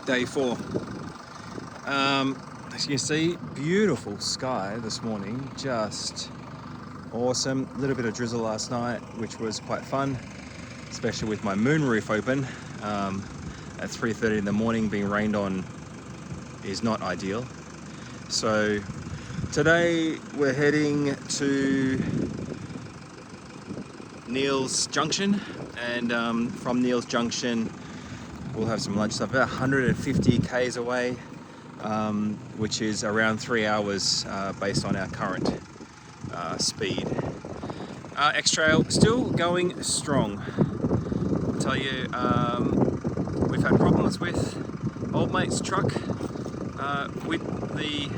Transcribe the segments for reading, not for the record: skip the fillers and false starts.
Day 4. As you can see, beautiful sky this morning, just awesome. A little bit of drizzle last night, which was quite fun, especially with my moonroof open. At 3:30 in the morning, being rained on is not ideal. So today we're heading to Neale's Junction, and from Neale's Junction we'll have some lunch. So about 150 k's away, which is around 3 hours based on our current speed. X-Trail still going strong. I'll tell you, we've had problems with old mate's truck with the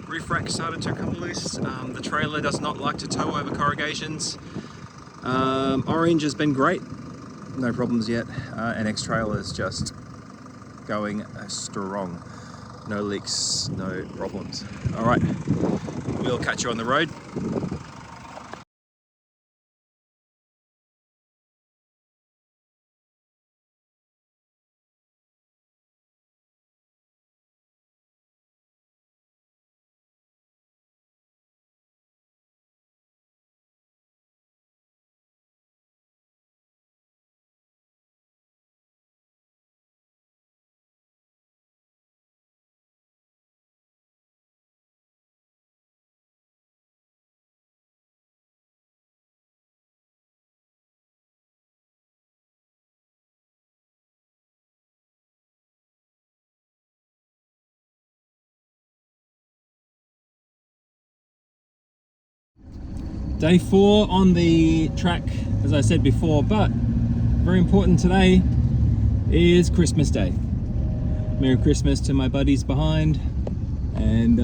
roof rack started to come loose. The trailer does not like to tow over corrugations. Orange has been great, no problems yet, and X-Trail is just going strong. No leaks, no problems. All right, we'll catch you on the road. Day 4 on the track, as I said before, but very important today is Christmas Day. Merry Christmas to my buddies behind, and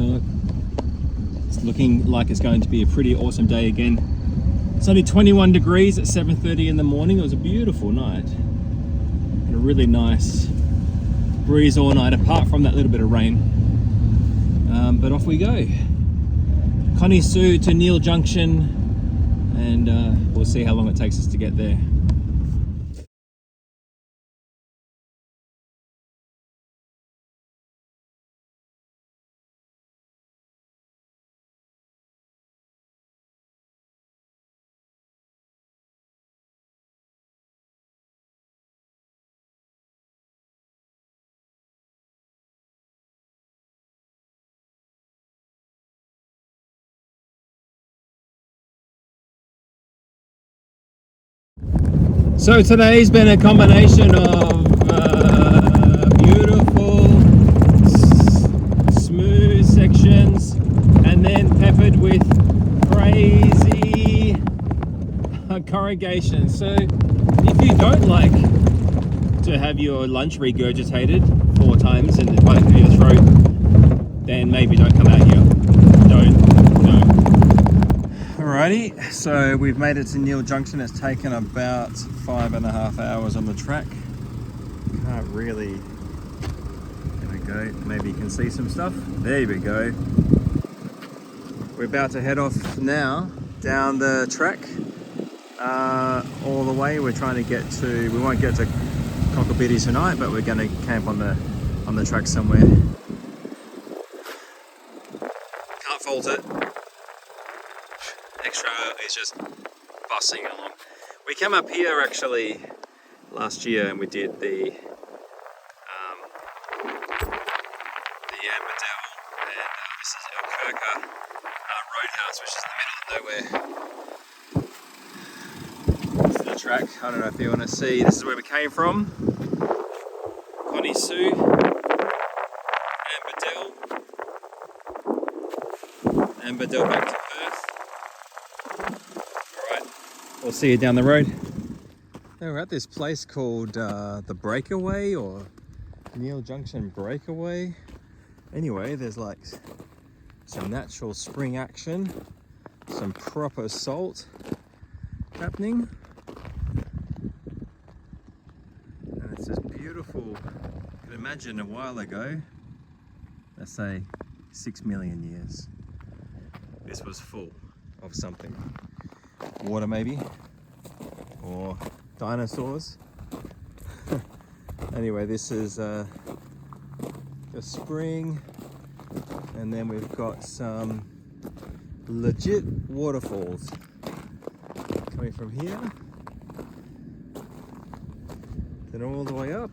it's looking like it's going to be a pretty awesome day again. It's only 21 degrees at 7:30 in the morning. It was a beautiful night and a really nice breeze all night, apart from that little bit of rain. But off we go. Connie Sue to Neale Junction, and we'll see how long it takes us to get there. So today's been a combination of beautiful, smooth sections, and then peppered with crazy corrugation. So if you don't like to have your lunch regurgitated 4 times in the back of your throat, then maybe don't come out here. Don't. Alrighty, so we've made it to Neale Junction. It's taken about 5.5 hours on the track. Can't really, there we go, maybe you can see some stuff. There we go. We're about to head off now down the track all the way. We're trying to get to, we won't get to Cockabiddy tonight, but we're going to camp on the track somewhere. Can't fault it. X-Trail is just bussing along. We came up here actually last year and we did the Yambadell, and this is El Kirka Roadhouse, which is in the middle of nowhere. This is the track. I don't know if you want to see. This is where we came from. Connie Sue, Yambadell back to Perth. We'll see you down the road. Now we're at this place called the Breakaway, or Neale Junction Breakaway. Anyway, there's like some natural spring action, some proper salt happening. And it's just beautiful. You can imagine a while ago, let's say 6 million years, this was full of something. Water maybe, or dinosaurs. Anyway, this is a spring, and then we've got some legit waterfalls coming from here, then all the way up.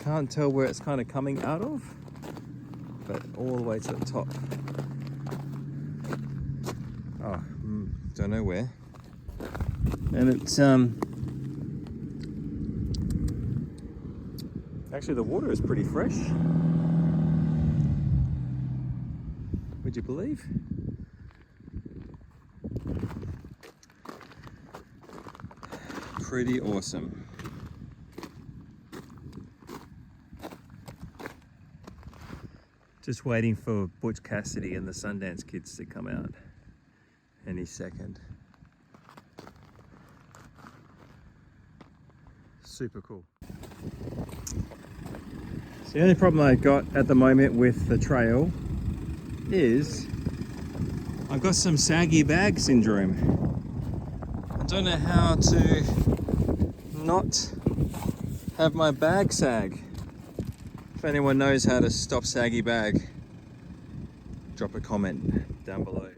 Can't tell where it's kind of coming out of, but all the way to the top. Oh, don't know where. And it's actually, the water is pretty fresh. Would you believe? Pretty awesome. Just waiting for Butch Cassidy and the Sundance Kids to come out any second. Super cool. So the only problem I've got at the moment with the trail is I've got some saggy bag syndrome. I don't know how to not have my bag sag. If anyone knows how to stop saggy bag, drop a comment down below.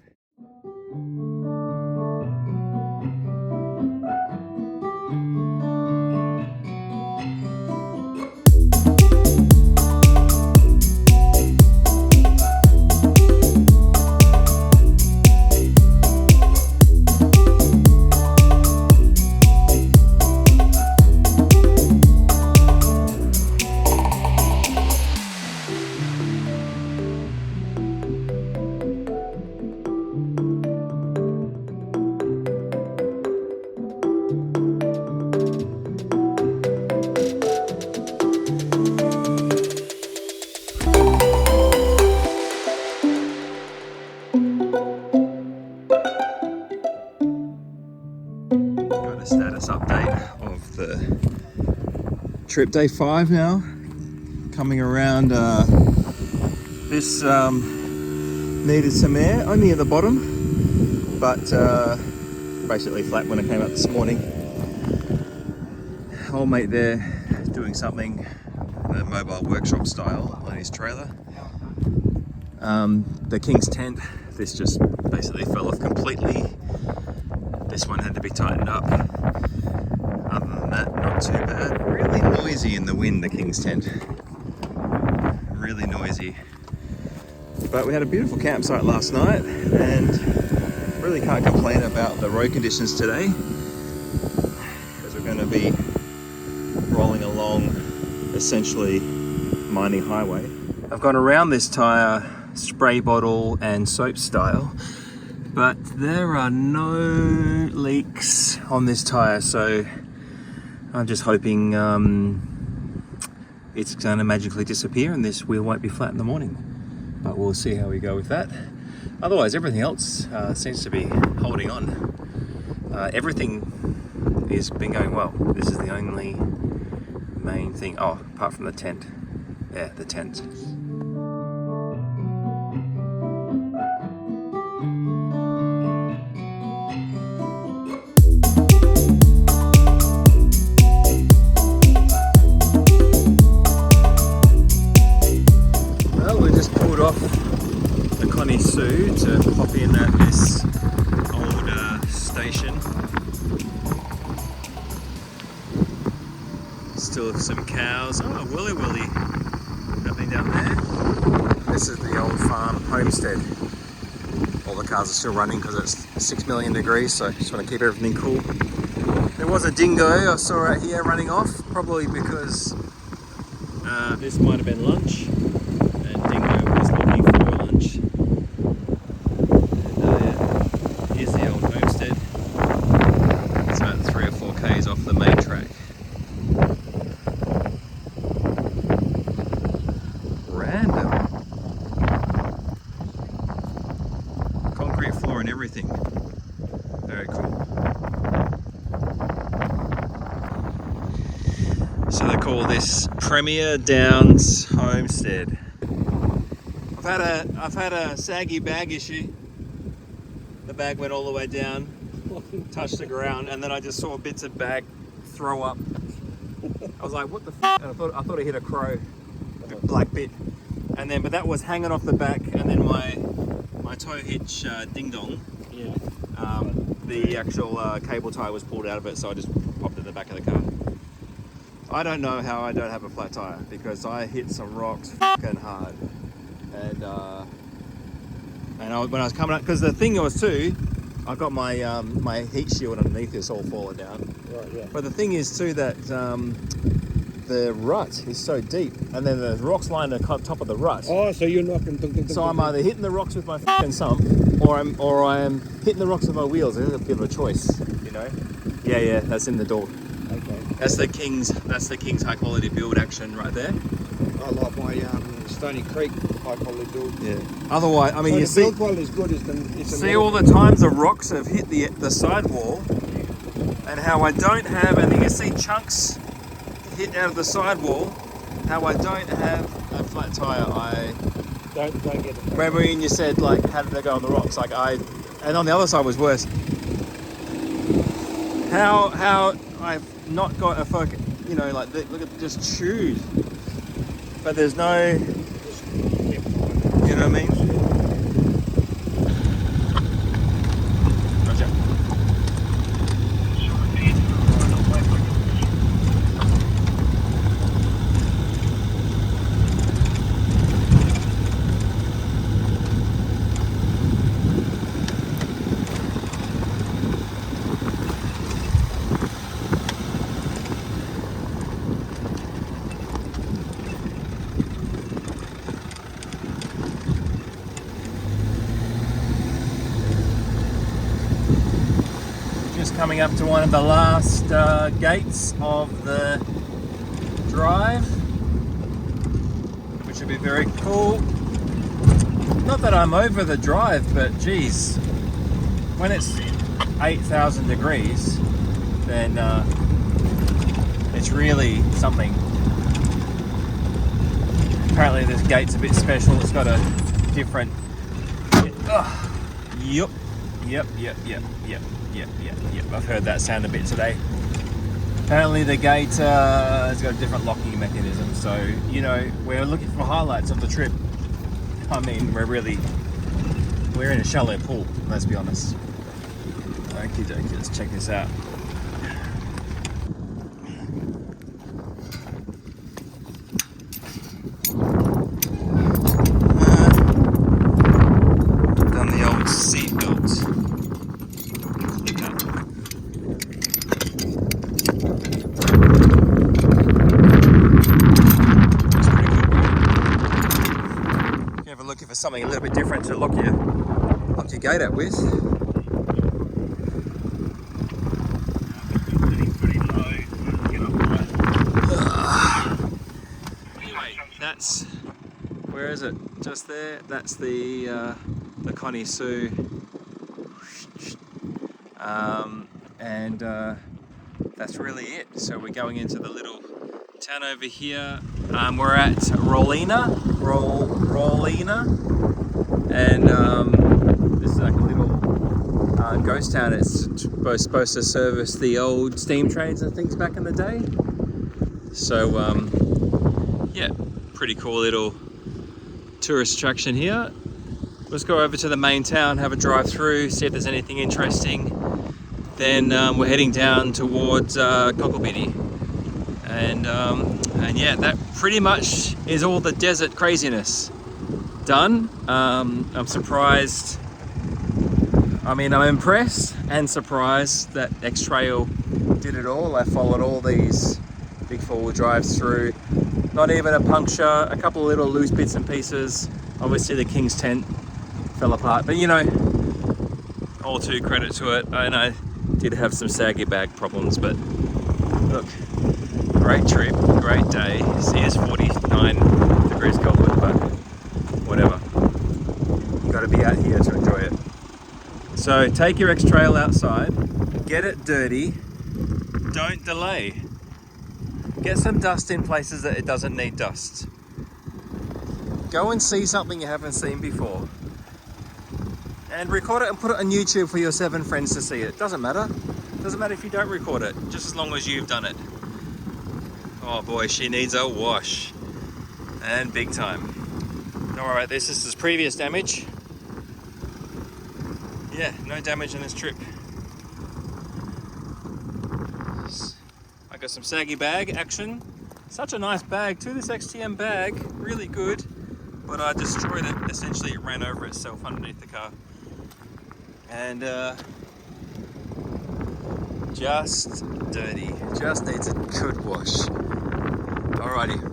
Status update of the trip, day 5 now, coming around. This needed some air, only at the bottom, but basically flat when I came up this morning. Old mate there doing something the mobile workshop style on his trailer. The King's tent, this just basically fell off completely. This one had to be tightened up. Other than that, not too bad. Really noisy in the wind, the King's tent. Really noisy. But we had a beautiful campsite last night, and really can't complain about the road conditions today, because we're going to be rolling along essentially mining highway. I've gone around this tyre spray bottle and soap style, but there are no leaks on this tyre, so I'm just hoping it's going to magically disappear and this wheel won't be flat in the morning. But we'll see how we go with that. Otherwise, everything else seems to be holding on. Everything has been going well. This is the only main thing, oh, apart from the tent. Yeah, the tent. Off the Connie Sue to pop in at this old station. Still some cows. Oh, Willy happening down there. This is the old farm homestead. All the cars are still running because it's 6 million degrees, so just want to keep everything cool. There was a dingo I saw right here running off, probably because this might have been lunch. Everything. Very cool. So they call this Premier Downs Homestead. I've had a saggy bag issue. The bag went all the way down, touched the ground, and then I just saw bits of bag throw up. I was like, what the f? And I thought it hit a crow, black bit. And then, but that was hanging off the back, and then my tow hitch ding dong. Yeah. The actual cable tie was pulled out of it, so I just popped it in the back of the car. I don't know how I don't have a flat tire, because I hit some rocks fucking hard. And when I was coming up, because the thing was too, I got my my heat shield underneath this all falling down. Right, yeah. But the thing is too that the rut is so deep, and then the rocks line the top of the rut. Oh, so you're knocking. So I'm either hitting the rocks with my fucking sump, or I'm hitting the rocks with my wheels. There's a bit of a choice, you know. Yeah, that's in the door. Okay. That's the King's high quality build action right there. I like my Stony Creek high quality build. Yeah. Otherwise, I mean, So you the see, build quality is good. see all the times the rocks have hit the sidewall, and how I don't have, and then you see chunks hit out of the sidewall. How I don't have a flat tire. I Don't get it. remember when you said like, how did they go on the rocks? Like and on the other side was worse. How I've not got a fucking, you know, like look at just chewed, but there's no, you know what I mean? Gotcha. Coming up to one of the last gates of the drive, which would be very cool. Not that I'm over the drive, but geez, when it's 8,000 degrees, then it's really something. Apparently this gate's a bit special. It's got a different... Yep. I've heard that sound a bit today. Apparently the gate has got a different locking mechanism, so you know, we're looking for highlights of the trip. I mean, we're in a shallow pool, let's be honest. Okie dokie, let's check this out. Done the old seat belt. Looking for something a little bit different to lock your gate up with. Anyway, that's, where is it? Just there. That's the Connie Sue, and that's really it. So we're going into the little town over here. We're at Rawlinna, and this is like a little ghost town. It's supposed to service the old steam trains and things back in the day. So yeah, pretty cool little tourist attraction here. Let's go over to the main town, have a drive through, see if there's anything interesting. Then we're heading down towards Cockabiddy. And yeah, that pretty much is all the desert craziness done. I'm surprised. I mean, I'm impressed and surprised that X-Trail did it all. I followed all these big four-wheel drives through. Not even a puncture, a couple of little loose bits and pieces. Obviously the King's tent fell apart, but you know, all to credit to it. And I did have some saggy bag problems, but look. Great trip, great day. See, it's 49 degrees colder, but whatever. You got to be out here to enjoy it. So take your X-Trail outside, get it dirty, don't delay. Get some dust in places that it doesn't need dust. Go and see something you haven't seen before. and record it and put it on YouTube for your 7 friends to see it. Doesn't matter. Doesn't matter if you don't record it, just as long as you've done it. Oh boy, she needs a wash. And big time. Don't worry about this. This is previous damage. Yeah, no damage on this trip. I got some saggy bag action. Such a nice bag too, this XTM bag. Really good. But I destroyed it. Essentially, it ran over itself underneath the car. And just dirty. Just needs a good wash. Alrighty.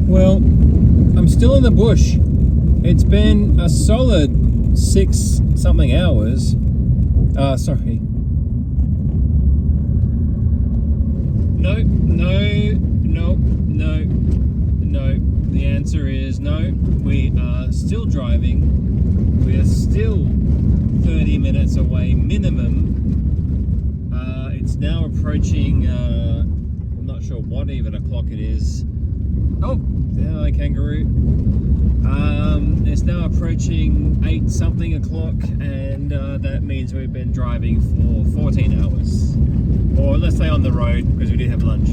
Well, I'm still in the bush. It's been a solid 6 something hours. Sorry. No. The answer is no. We are still driving. We are still 30 minutes away minimum. It's now approaching, I'm not sure what even o'clock it is. Oh, hello kangaroo. It's now approaching 8 something o'clock, and that means we've been driving for 14 hours. Or let's say on the road, because we did have lunch.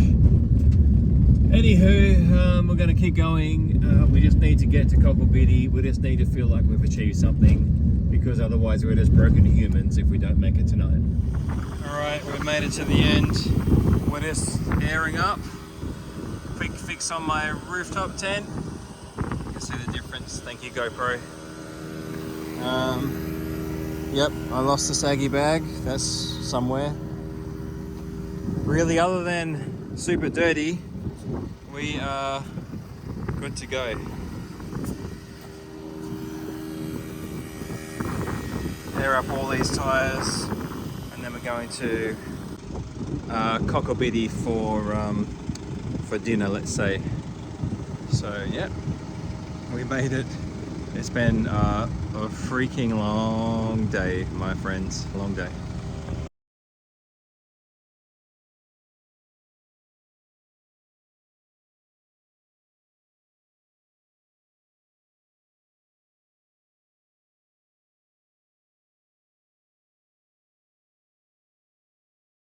Anywho, we're going to keep going. We just need to get to Cockabiddy. We just need to feel like we've achieved something, because otherwise we're just broken humans if we don't make it tonight. Alright, we've made it to the end. We're just airing up. Quick fix on my rooftop tent. You can see the difference. Thank you, GoPro. Yep, I lost the saggy bag. That's somewhere. Really, other than super dirty, we are good to go. Air up all these tyres, and then we're going to Cockabiddy for dinner, let's say. So yeah, we made it. It's been a freaking long day, my friends. Long day.